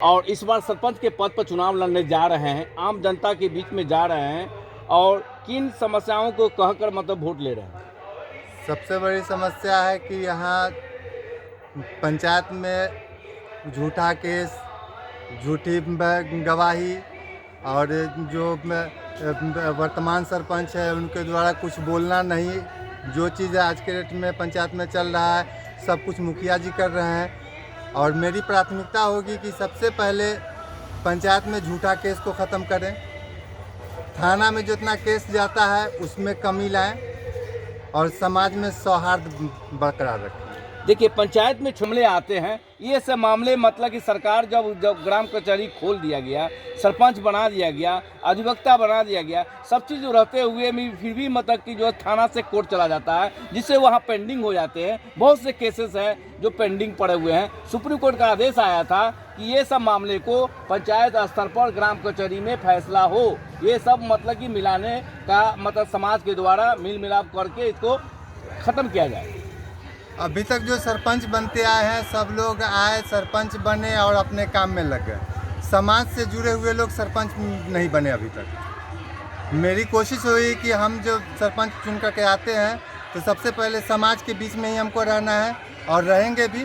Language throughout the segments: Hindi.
और इस बार सरपंच के पद पर चुनाव लड़ने जा रहे हैं, आम जनता के बीच में जा रहे हैं और किन समस्याओं को कहकर मतलब वोट ले रहे हैं? सबसे बड़ी समस्या है कि यहाँ पंचायत में झूठा केस, झूठी गवाही और जो वर्तमान सरपंच है उनके द्वारा कुछ बोलना नहीं। जो चीज़ आज के डेट में पंचायत में चल रहा है सब कुछ मुखिया जी कर रहे हैं। और मेरी प्राथमिकता होगी कि सबसे पहले पंचायत में झूठा केस को ख़त्म करें, थाना में जितना केस जाता है उसमें कमी लाएं और समाज में सौहार्द बरकरार रखें। देखिए, पंचायत में जुमले आते हैं, ये सब मामले मतलब कि सरकार जब ग्राम कचहरी खोल दिया गया, सरपंच बना दिया गया, अधिवक्ता बना दिया गया, सब चीज़ रहते हुए भी फिर भी मतलब कि जो थाना से कोर्ट चला जाता है, जिससे वहाँ पेंडिंग हो जाते हैं। बहुत से केसेस हैं जो पेंडिंग पड़े हुए हैं। सुप्रीम कोर्ट का आदेश आया था कि ये सब मामले को पंचायत स्तर पर ग्राम कचहरी में फैसला हो। ये सब मतलब कि मिलाने का मतलब समाज के द्वारा मिल मिलाप करके इसको ख़त्म किया जाए। अभी तक जो सरपंच बनते आए हैं सब लोग आए, सरपंच बने और अपने काम में लग गए। समाज से जुड़े हुए लोग सरपंच नहीं बने अभी तक। मेरी कोशिश हुई कि हम जो सरपंच चुन करके आते हैं तो सबसे पहले समाज के बीच में ही हमको रहना है और रहेंगे भी।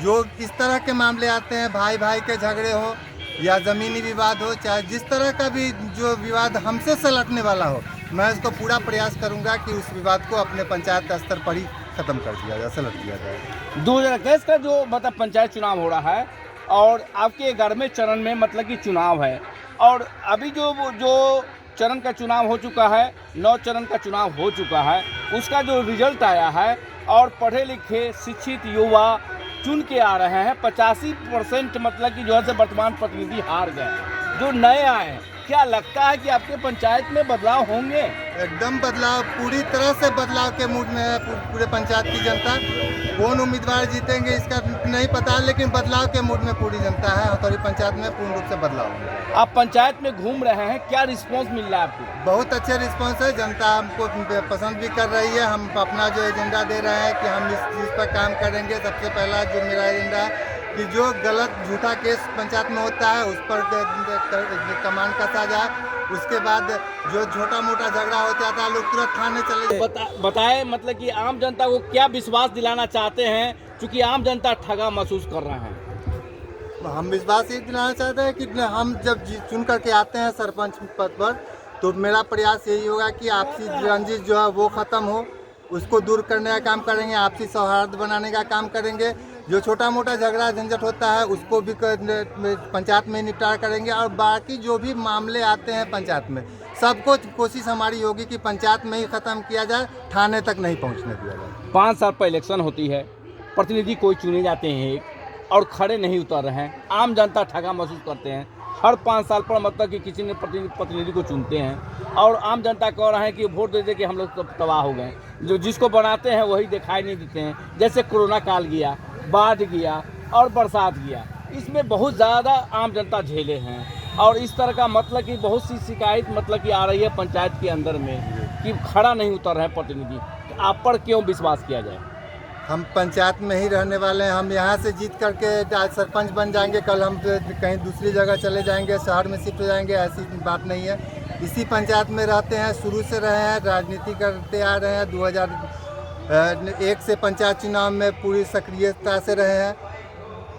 जो इस तरह के मामले आते हैं, भाई भाई के झगड़े हो या ज़मीनी विवाद हो, चाहे जिस तरह का भी जो विवाद हमसे सलटने वाला हो, मैं इसको पूरा प्रयास करूंगा कि उस विवाद को अपने पंचायत स्तर पर ही ख़त्म कर दिया जाए, सलट दिया जाए। 2021 का जो मतलब पंचायत चुनाव हो रहा है और आपके 11वें चरण में मतलब कि चुनाव है, और अभी जो चरण का चुनाव हो चुका है, 9 चरण का चुनाव हो चुका है, उसका जो रिजल्ट आया है और पढ़े लिखे शिक्षित युवा चुन के आ रहे हैं। 85% मतलब कि जो है से वर्तमान प्रतिनिधि हार गए। जो नए आए हैं, क्या लगता है कि आपके पंचायत में बदलाव होंगे? एकदम बदलाव, पूरी तरह से बदलाव के मूड में है पूरे पंचायत की जनता। कौन उम्मीदवार जीतेंगे इसका नहीं पता, लेकिन बदलाव के मूड में पूरी जनता है। हथौड़ी पंचायत में पूर्ण रूप से बदलाव होगा। आप पंचायत में घूम रहे हैं, क्या रिस्पांस मिल रहा है आपको? बहुत अच्छे रिस्पांस है, जनता हमको पसंद भी कर रही है। हम अपना जो एजेंडा दे रहे हैं कि हम इस चीज़ पर काम करेंगे। सबसे पहला जो मेरा एजेंडा है कि जो गलत झूठा केस पंचायत में होता है उस पर कमान कसा जाए। उसके बाद जो छोटा मोटा झगड़ा हो जाता है लोग तुरंत थाने चले जाए। बताएं मतलब कि आम जनता को क्या विश्वास दिलाना चाहते हैं, क्योंकि आम जनता ठगा महसूस कर रहा है। हम विश्वास ये दिलाना चाहते हैं कि हम जब चुन करके आते हैं सरपंच पद पर, तो मेरा प्रयास यही होगा कि आपसी रंजिश जो है वो ख़त्म हो, उसको दूर करने का काम करेंगे, आपसी सौहार्द बनाने का काम करेंगे। जो छोटा मोटा झगड़ा झंझट होता है उसको भी पंचायत में निपटारा करेंगे। और बाकी जो भी मामले आते हैं पंचायत में, सबको कोशिश हमारी होगी कि पंचायत में ही ख़त्म किया जाए, थाने तक नहीं पहुंचने दिया जाए। 5 साल पर इलेक्शन होती है, प्रतिनिधि कोई चुने जाते हैं एक और खड़े नहीं उतर रहे हैं। आम जनता ठगा महसूस करते हैं। हर 5 साल पर मतलब कि किसी ने प्रतिनिधि को चुनते हैं और आम जनता कह रहे हैं कि वोट दे दे कि हम लोग तबाह हो गए। जो जिसको बनाते हैं वही दिखाई नहीं देते हैं। जैसे कोरोना काल गया, बाढ़ गया और बरसात गया, इसमें बहुत ज़्यादा आम जनता झेले हैं। और इस तरह का मतलब कि बहुत सी शिकायत मतलब कि आ रही है पंचायत के अंदर में कि खड़ा नहीं उतर रहे प्रतिनिधि। तो आप पर क्यों विश्वास किया जाए? हम पंचायत में ही रहने वाले हैं। हम यहाँ से जीत करके आज सरपंच बन जाएंगे, कल हम कहीं दूसरी जगह चले जाएंगे, शहर में शिफ्ट हो जाएंगे, ऐसी बात नहीं है। इसी पंचायत में रहते हैं, शुरू से रहे हैं, राजनीति करते आ रहे हैं। 2001 से पंचायत चुनाव में पूरी सक्रियता से रहे हैं।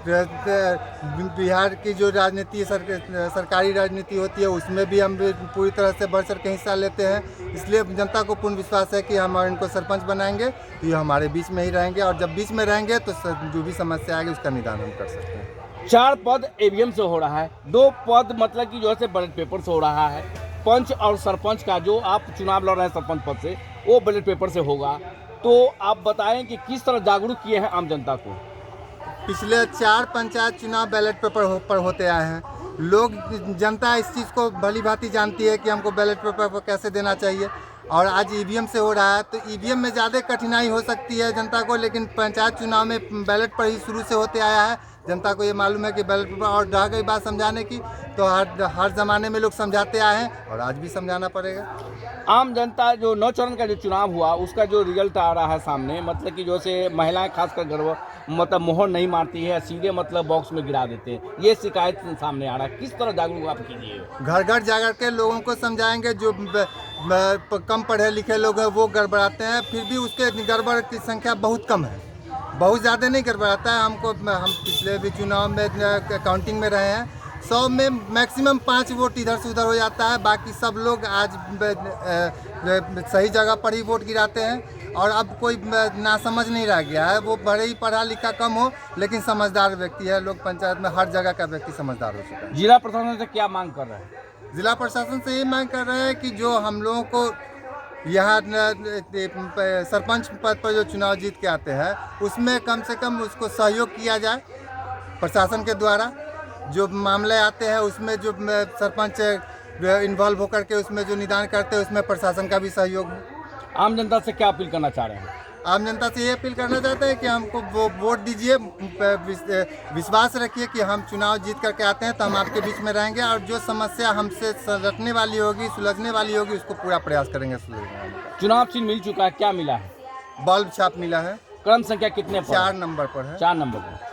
बिहार की जो राजनीति सरकारी राजनीति होती है उसमें भी हम पूरी तरह से बढ़ चढ़ के हिस्सा लेते हैं। इसलिए जनता को पूर्ण विश्वास है कि हम इनको सरपंच बनाएंगे तो ये हमारे बीच में ही रहेंगे, और जब बीच में रहेंगे तो जो भी समस्या आएगी उसका निदान हम कर सकते हैं। 4 पद ईवीएम से हो रहा है, 2 पद मतलब कि जो है बैलेट पेपर से हो रहा है। पंच और सरपंच का जो आप चुनाव लड़ रहे हैं सरपंच पद से, वो बैलेट पेपर से होगा। तो आप बताएं कि किस तरह जागरूक किए हैं आम जनता को? पिछले 4 पंचायत चुनाव बैलेट पेपर पर होते आए हैं। लोग, जनता इस चीज़ को भली भांति जानती है कि हमको बैलेट पेपर पर कैसे देना चाहिए, और आज ईवीएम से हो रहा है। तो ईवीएम में ज़्यादा कठिनाई हो सकती है जनता को, लेकिन पंचायत चुनाव में बैलेट पर ही शुरू से होते आया है। जनता को ये मालूम है कि बैलेट पेपर, और रह गई बात समझाने की, तो हर ज़माने में लोग समझाते आए हैं और आज भी समझाना पड़ेगा। आम जनता जो 9 चरण का जो चुनाव हुआ उसका जो रिजल्ट आ रहा है सामने, मतलब कि जैसे महिलाएं खासकर गर्व मतलब मोहर नहीं मारती है, सीधे मतलब बॉक्स में गिरा देते हैं, ये शिकायत सामने आ रहा है। किस तरह जागरूक आप कीजिए? घर घर जाकर के लोगों को समझाएंगे। जो कम पढ़े लिखे लोग हैं वो गड़बड़ाते हैं, फिर भी उसके गड़बड़ की संख्या बहुत कम है, बहुत ज़्यादा नहीं गड़बड़ाता है। हम पिछले भी चुनाव में काउंटिंग में रहे हैं, 100 में मैक्सिमम 5 वोट इधर से उधर हो जाता है, बाकी सब लोग आज सही जगह पर ही वोट गिराते हैं। और अब कोई नासमझ नहीं रह गया है, वो भले ही पढ़ा लिखा कम हो लेकिन समझदार व्यक्ति है। लोग पंचायत में हर जगह का व्यक्ति समझदार हो चुका है। जिला प्रशासन से क्या मांग कर रहे हैं? जिला प्रशासन से ये मांग कर रहे हैं कि जो हम लोगों को यहाँ सरपंच पद पर जो चुनाव जीत के आते हैं उसमें कम से कम उसको सहयोग किया जाए प्रशासन के द्वारा। जो मामले आते हैं उसमें जो सरपंच इन्वॉल्व होकर के उसमें जो निदान करते हैं उसमें प्रशासन का भी सहयोग हो। आम जनता से क्या अपील करना चाह रहे हैं? आम जनता से ये अपील करना चाहते हैं कि हमको वोट दीजिए, विश्वास रखिए कि हम चुनाव जीत करके आते हैं तो हम आपके बीच में रहेंगे, और जो समस्या हमसे रटने वाली होगी, सुलझने वाली होगी, उसको पूरा प्रयास करेंगे सुलझाने का। चुनाव चिन्ह मिल चुका है, क्या मिला है? बल्ब छाप मिला है। क्रम संख्या कितने पर? 4 नंबर पर है। 4 नंबर पर।